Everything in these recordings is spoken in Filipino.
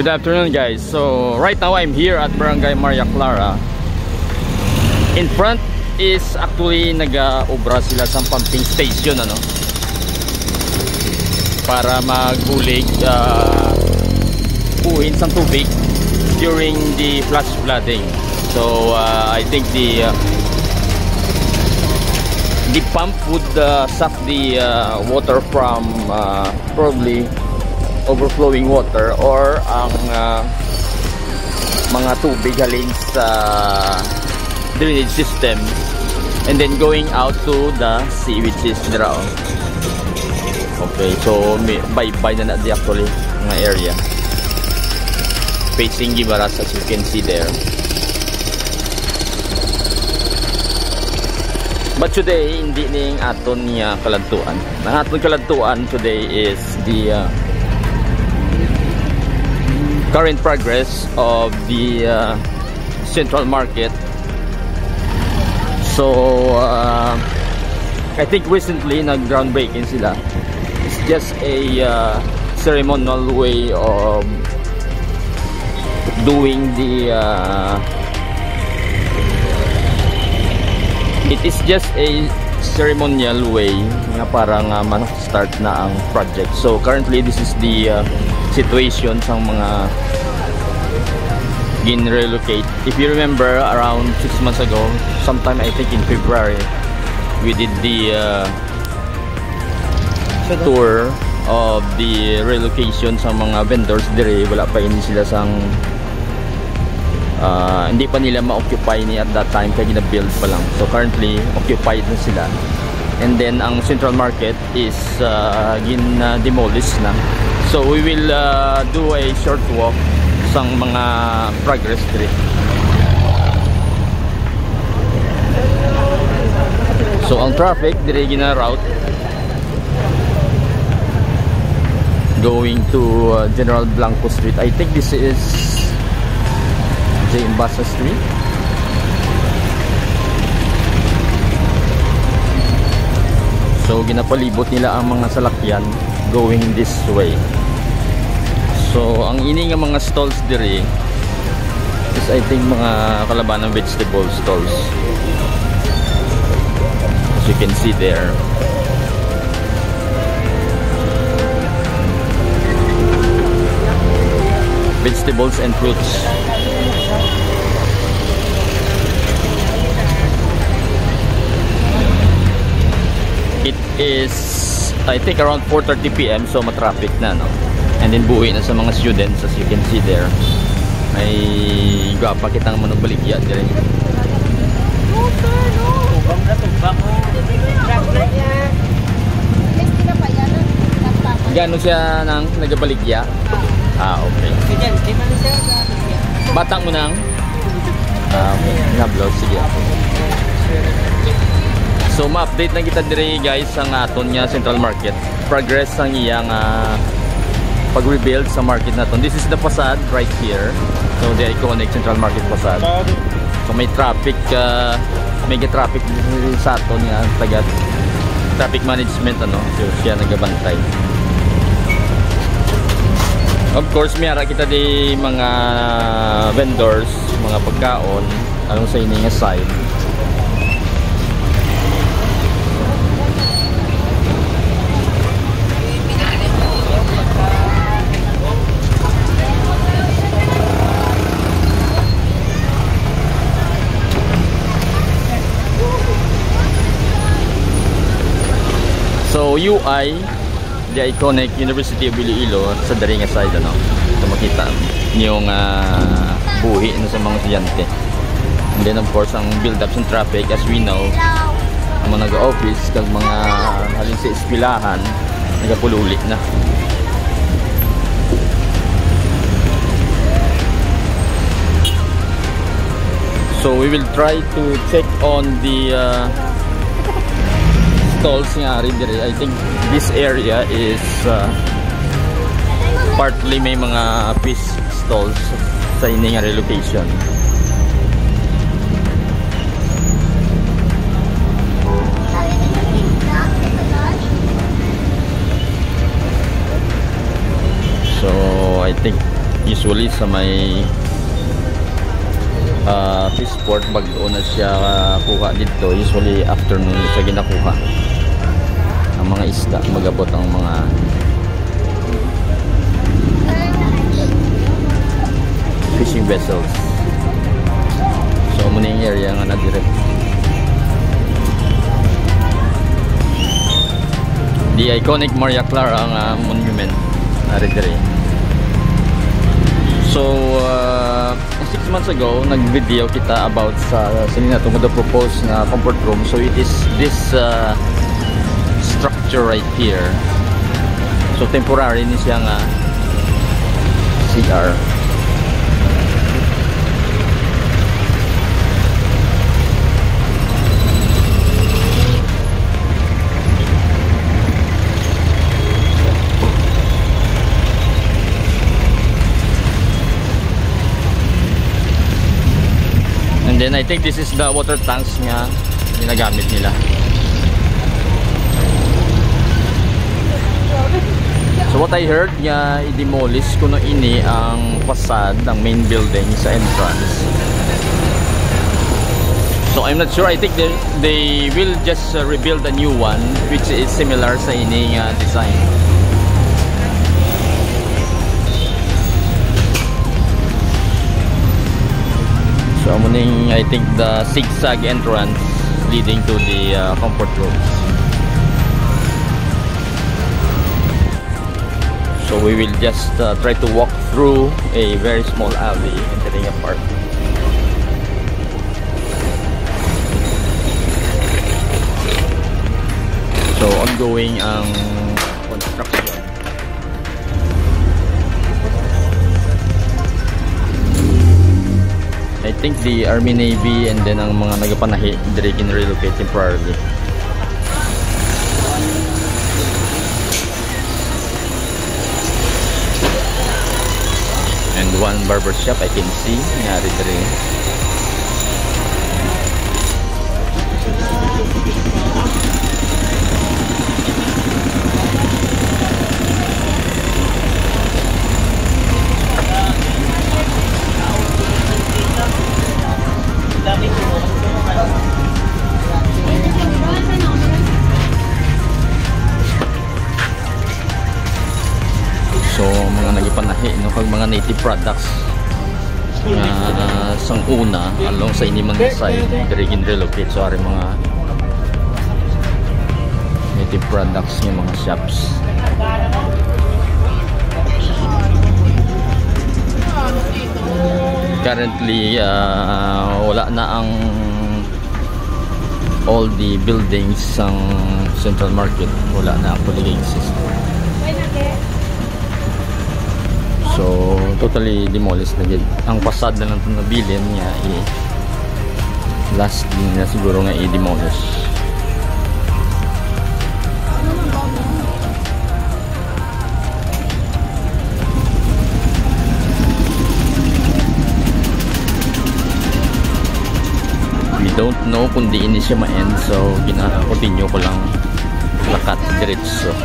Good afternoon, guys. So right now I'm here at Barangay Maria Clara. In front is actually nag-obra sila sa pumping station, ano, para magbulig buhin sa tubig during the flash flooding. So I think the pump would suck the water from probably overflowing water or ang mga tubig galing sa drainage system and then going out to the sea, which is dira. Okay, so bye-bye na di actually mga area facing Gibaras, as you can see there. But today hindi ning aton niya kaladtuan. Ang aton kaladtuan today is the current progress of the Central Market. So I think recently nag-groundbreaking sila. It's just a ceremonial way of doing the it is just a ceremonial way nga parang start na ang project. So currently this is the situation sa mga gin-relocate. If you remember, around 6 months ago, sometime I think in February, we did the tour of the relocation sa mga vendors dire. Wala pa ini sila sang hindi pa nila ma-occupy ni at that time kaya gina-build pa lang. So currently occupied na sila. And then ang Central Market is gin-demolish na. So we will do a short walk sang mga progress dire. So ang traffic dire gina-route going to General Blanco Street. I think this is J. Basa Street. So ginapalibot nila ang mga salakyan going this way. So ang ini nga mga stalls dire is I think mga kalaban ng vegetable stalls, as you can see there. Vegetables and fruits. It is I think around 4:30 PM, so matraffic na, no? And then buwi na sa mga students, as you can see there. May gwapa kitang manubaligya dire. Gano siya nang nagabaligya? Ah, okay. Batang mo nang? Okay. Na-blow, sige. So ma-update na kita dire, guys, ang aton nga Central Market. Progress ang iyang pag-rebuild sa market naton. This is the facade right here. So the iconic Central Market facade. So may traffic, mega traffic sa aton nga taga traffic management, ano. So siya nagabantay. Of course, mayara kita di mga vendors, mga pagkaon, anong sa ini nga side. So UI, the iconic University of Iloilo sa daring side, ano. So makita yung buhi na sa mga estudyante. And then of course ang build up ng traffic, as we know, ang mga nag-office kag mga halin sa eskwelahan nagapululi na. So we will try to check on the stalls nga rin dire. I think this area is partly may mga fish stalls sa ini nga relocation. usually sa may Fishport bag-o na siya kuha dito. Usually afternoon siya ginakuha ang mga isda, magabot ang mga fishing vessels. So muna yung area nga na direct. The iconic Maria Clara ang monument na dire. So 6 months ago nag-video kita about sa sinin nato mo propose na comfort room. So it is this structure right here. So temporary ni siya nga CR. And then I think this is the water tanks nga ginagamit nila. So what I heard nga i-demolish kuno ini ang facade ng main building sa entrance. So I'm not sure. I think they will just rebuild a new one which is similar sa ini nga design. So muning I think the zigzag entrance leading to the comfort rooms. So we will just try to walk through a very small alley entering a park. So ongoing ang construction. I think the Army, Navy, and then ang mga nagapanahi dire can relocate temporarily. And one barber shop I can see nangyari dire. So mga nagipanahi no kag mga native products sang una along sa inimang side dire gin relocate. So ari mga native products ng mga shops. Currently wala na ang all the buildings sang Central Market, wala na actually exist. So totally demolished na gid. Ang facade na lang itong nabilin niya last din na siguro nga i-demolish. We don't know kung di ini siya ma-end, so gina-continue ko lang lakat diretso.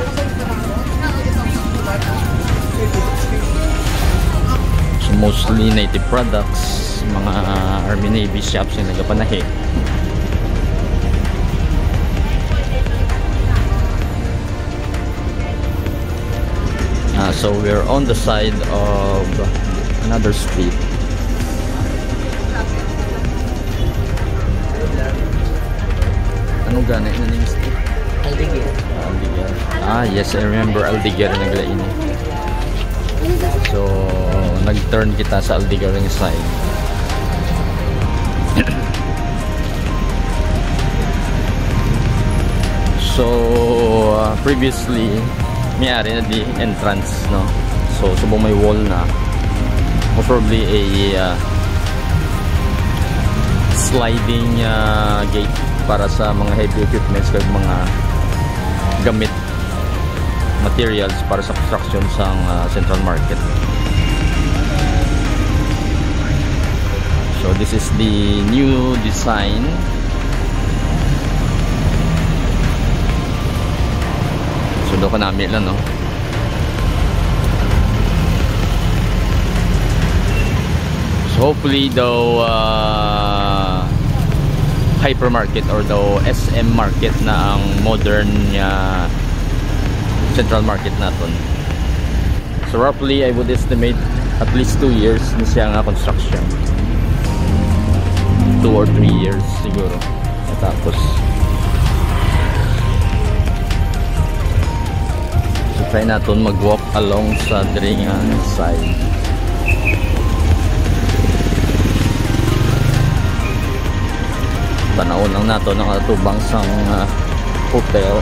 So mostly native products, mga Army, Navy shops yung nagapanahi. So we're on the side of another street. Ano gani na ning street? Aldeguer. Aldeguer. Ah yes, I remember Aldeguer nagla ini. So nag-turn kita sa Aldeguer ng side. So previously may-ari na di entrance, no? So subong may wall na, most probably a sliding gate para sa mga heavy equipments kag mga gamit materials para sa construction sa Central Market. So this is the new design. So do ko namin lang, no? hopefully though hypermarket or though SM market na ang modern central market naton. So roughly I would estimate at least 2 years na siya nga construction. 2 or 3 years siguro. Tapos so try natin mag-walk along sa dring side. Panahon lang nato nakatubang sang hotel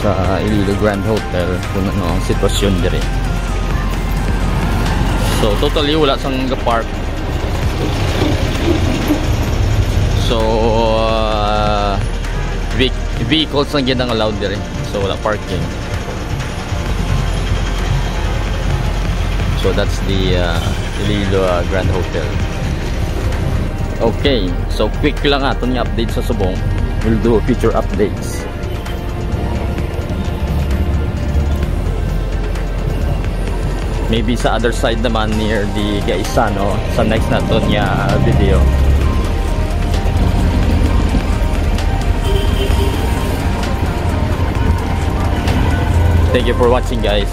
sa Iloilo Grand Hotel kung ano ang sitwasyon dire. So totally wala sang park. So vehicles ang ginang allowed dire. So wala parking. So that's the Iloilo Grand Hotel. Okay, so quick lang aton nga update sa Subong. We'll do future updates. Maybe sa other side naman near the Gaisano sa next naton nga video. Thank you for watching, guys.